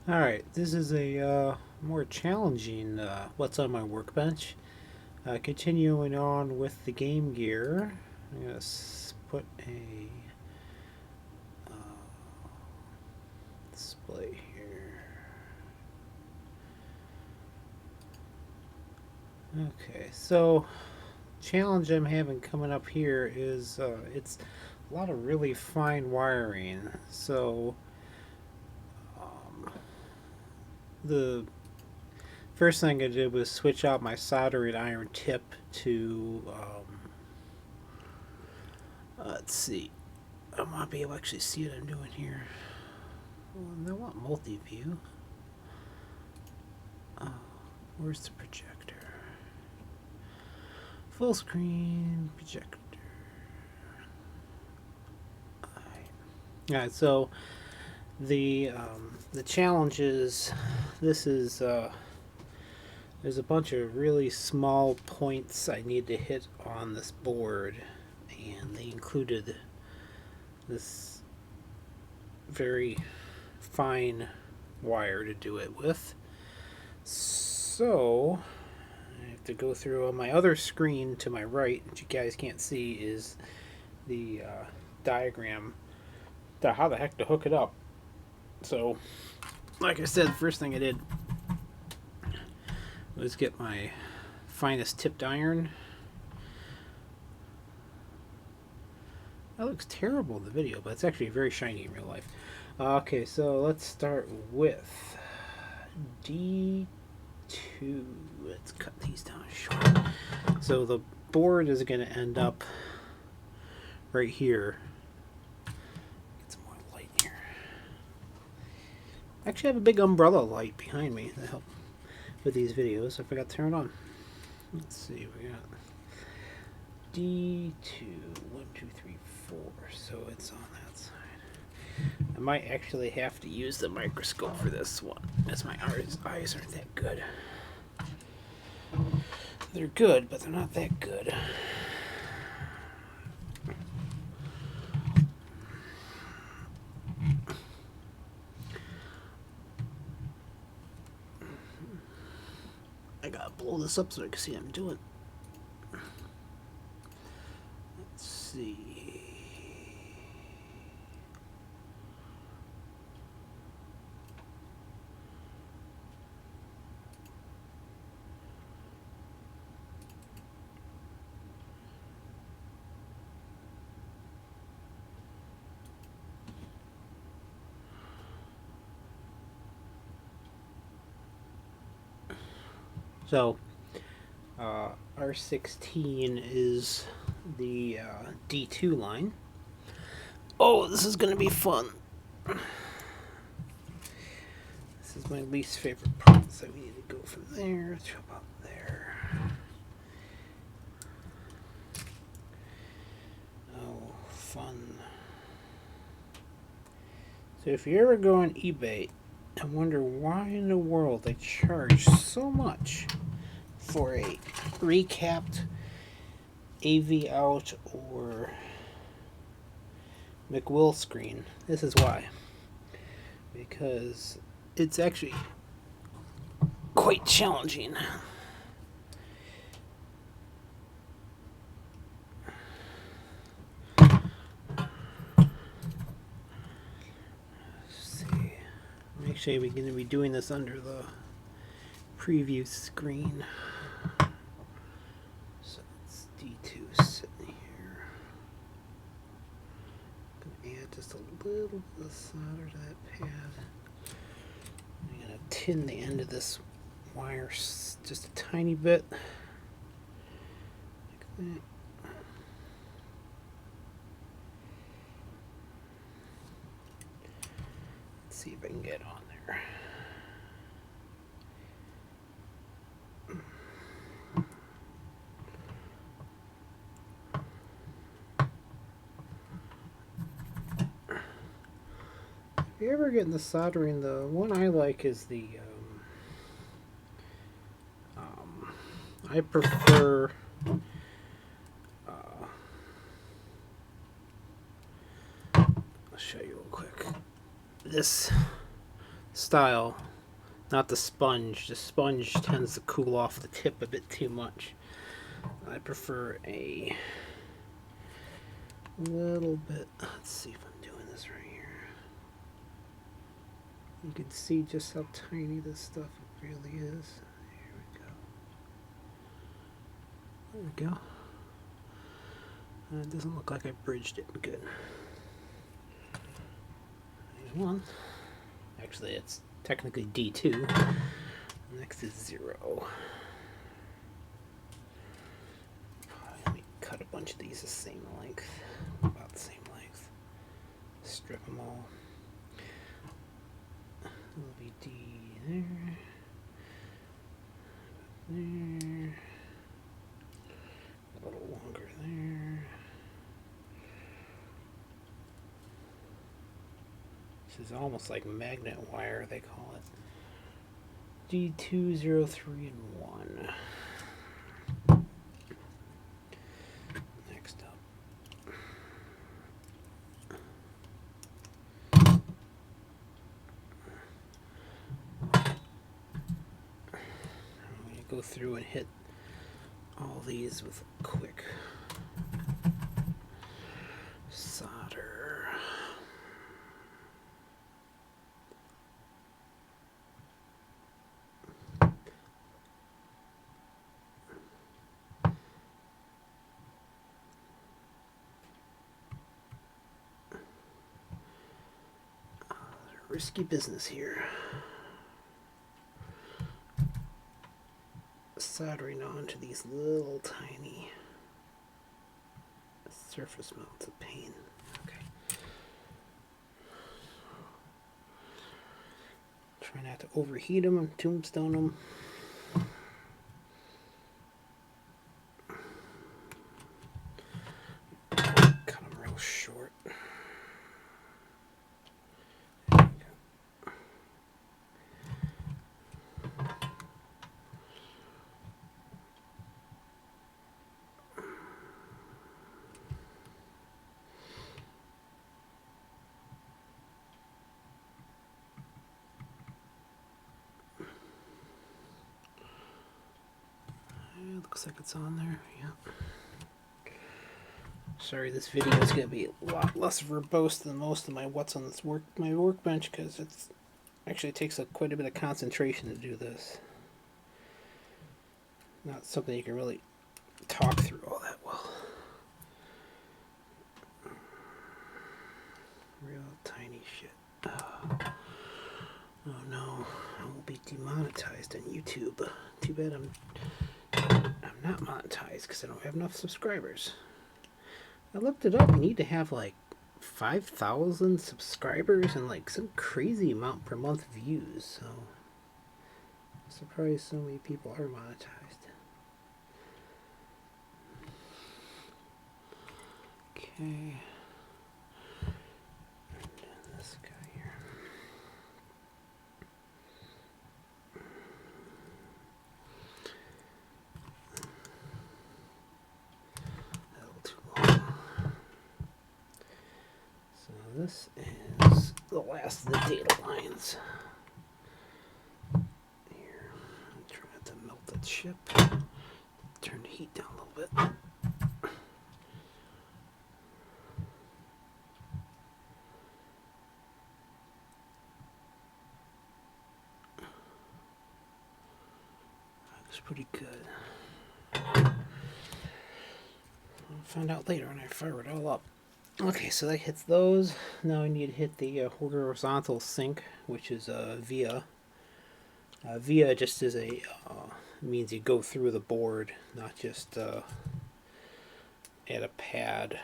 Alright, this is a more challenging what's on my workbench. Continuing on with the Game Gear, I'm going to put a display here. Okay, so challenge I'm having coming up here is it's a lot of really fine wiring. So the first thing I did was switch out my soldering iron tip to, let's see, I want to be able to actually see what I'm doing here. Well, I want multi-view. Where's the projector? Full screen projector. Alright, so the challenge is this is there's a bunch of really small points I need to hit on this board, and they included this very fine wire to do it with. So I have to go through on my other screen to my right, which you guys can't see, is the diagram to how the heck to hook it up. So, like I said, the first thing I did was get my finest tipped iron. That looks terrible in the video, but it's actually very shiny in real life. Okay, so let's start with D2. Let's cut these down short. So the board is going to end up right here. Get some more light here. I actually have a big umbrella light behind me to help with these videos. I forgot to turn it on. Let's see, we got D2, 1, 2, 3, 4. So it's on that side. I might actually have to use the microscope for this one, as my eyes aren't that good. They're good, but they're not that good. I gotta blow this up so I can see what I'm doing. Let's see. So, R16 is the D2 line. Oh, this is going to be fun. This is my least favorite part, so we need to go from there to about there. Oh, fun. So if you ever go on eBay and wonder why in the world they charge so much for a recapped AV out or McWill screen, this is why. Because it's actually quite challenging. Actually, we're going to be doing this under the preview screen. So it's D2 sitting here. I'm going to add just a little bit of solder to that pad. I'm going to tin the end of this wire just a tiny bit. Like that. Let's see if I can get on there. If you're ever getting the soldering, the one I like is the I prefer I'll show you real quick. This style, not the sponge. The sponge tends to cool off the tip a bit too much. I prefer a little bit. Let's see if I'm doing this right here. You can see just how tiny this stuff really is. Here we go. There we go. It doesn't look like I bridged it good. There's one. Actually, it's technically D2. Next is 0. Let me cut a bunch of these the same length. About the same length. Strip them all. It'll be D there. There. A little longer there. This is almost like magnet wire, they call it. D2, 0, 3, and 1. Next up. I'm going to go through and hit all these with a quick solder. Risky business here. Soldering onto these little tiny surface melts of pain. Okay. Try not to overheat them and tombstone them. Cut them real short. Looks like it's on there. Yeah. Sorry, this video is going to be a lot less verbose than most of my what's on this my workbench, because it's actually takes quite a bit of concentration to do this. Not something you can really talk through all that well. Real tiny shit. Oh no, I will be demonetized on YouTube. Too bad I'm not monetized because I don't have enough subscribers. I looked it up. You need to have like 5,000 subscribers and like some crazy amount per month views. So I'm surprised so many people are monetized. Okay. And this guy here. This is the last of the data lines. Here, I'm trying to melt that chip. Turn the heat down a little bit. Looks pretty good. I'll find out later when I fire it all up. Okay, so that hits those. Now I need to hit the horizontal sync, which is via. Via just is a means you go through the board, not just add a pad.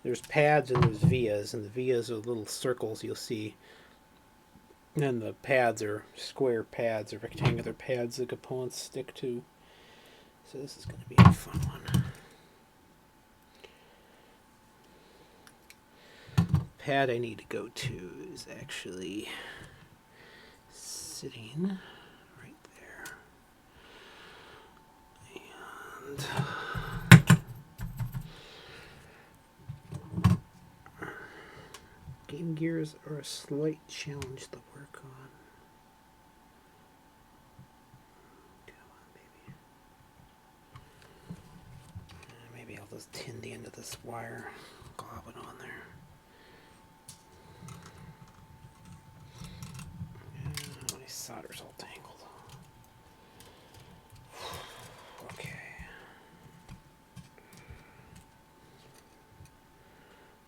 There's pads and there's vias, and the vias are little circles you'll see. And the pads are square pads or rectangular pads the components stick to. So this is going to be a fun one. Pad I need to go to is actually sitting right there. And game shifting gears are a slight challenge to work on. Come on, baby. Maybe I'll just tin the end of this wire, glob it on there. My solder's all tangled. Okay.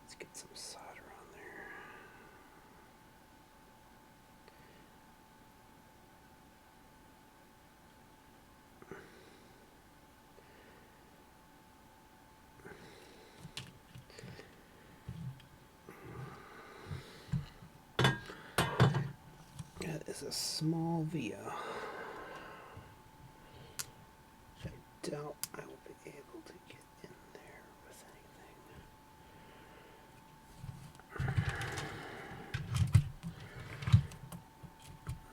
Let's get some solder on there. That is a small via. I doubt I will be able to get in there with anything.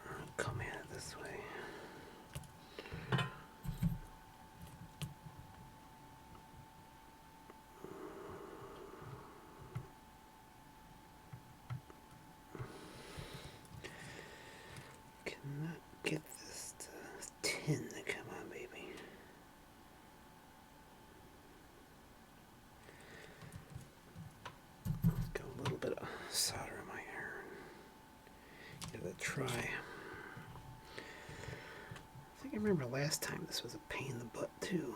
I'll come at it this way. Cannot get this to tin. Come on, baby. Got a little bit of solder in my hair. Give it a try. I think I remember last time this was a pain in the butt too.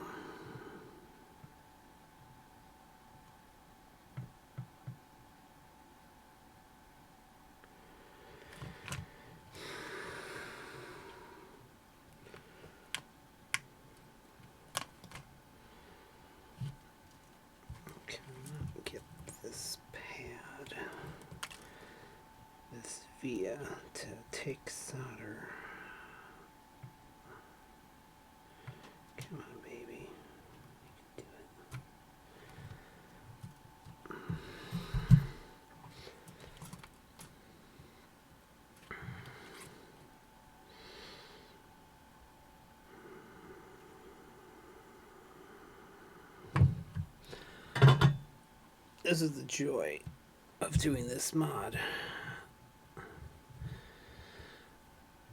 Cannot get this pad, this via to take solder. Come on, baby. You can do it. This is the joy of doing this mod.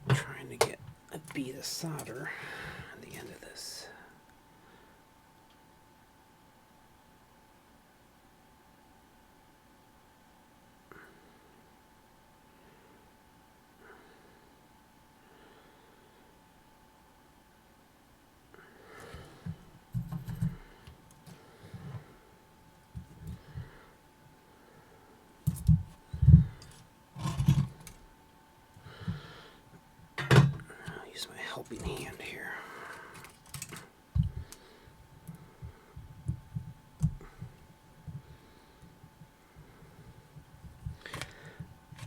Trying to get a bead of solder at the end of this. I'll use my helping hand here.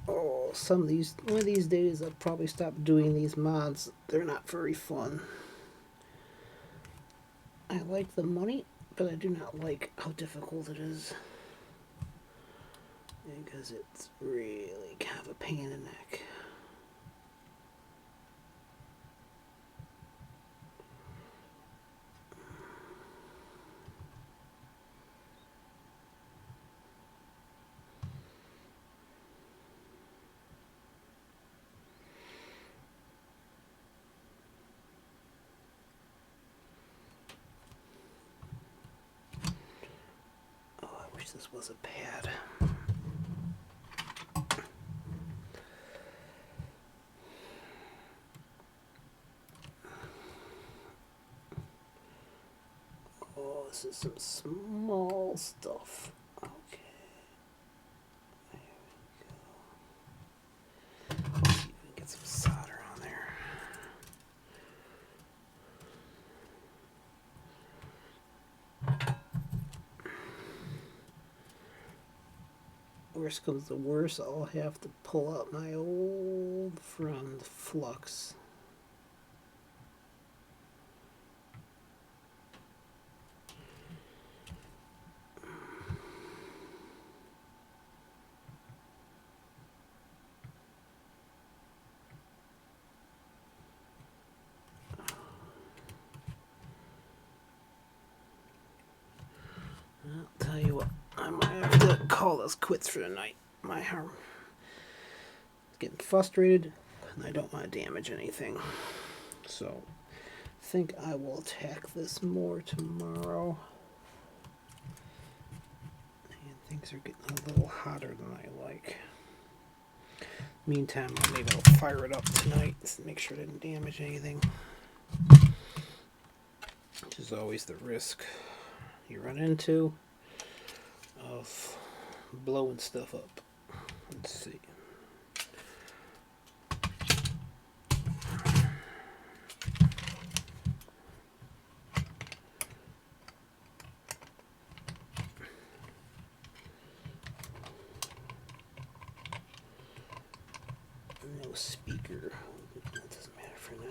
Oh, one of these days I'll probably stop doing these mods. They're not very fun. I like the money, but I do not like how difficult it is. Because it's really kind of a pain in the neck. This was a pad. Oh, this is some small stuff. Okay. There we go. Let's see if we can get some solder on there. Worst comes to worst, I'll have to pull out my old friend Flux. I'll tell you what, I might have to call this quits for the night. my arm. It's getting frustrated, and I don't want to damage anything. So, I think I will attack this more tomorrow. And things are getting a little hotter than I like. Meantime, maybe I'll fire it up tonight to make sure it didn't damage anything. Which is always the risk you run into of blowing stuff up. Let's see. No speaker. That doesn't matter for now.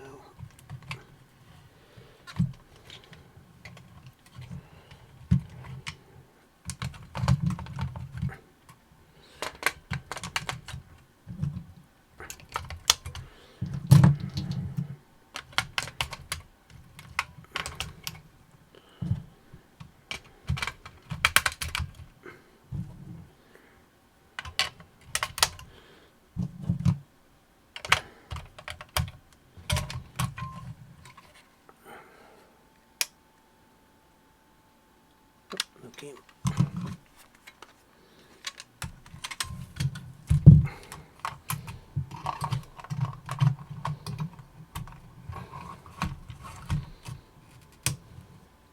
Okay.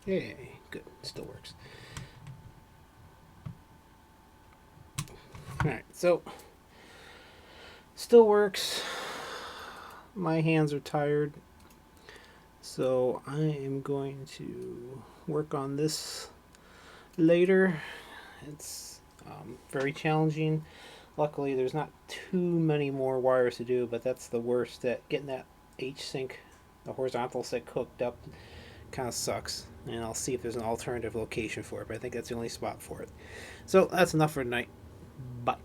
Yay, good. Still works. Alright, so still works. My hands are tired. So I am going to work on this later. It's very challenging. Luckily, there's not too many more wires to do, but that's the worst. That getting that hsync, the horizontal sync, hooked up kind of sucks. And I'll see if there's an alternative location for it, but I think that's the only spot for it. So that's enough for tonight. Bye.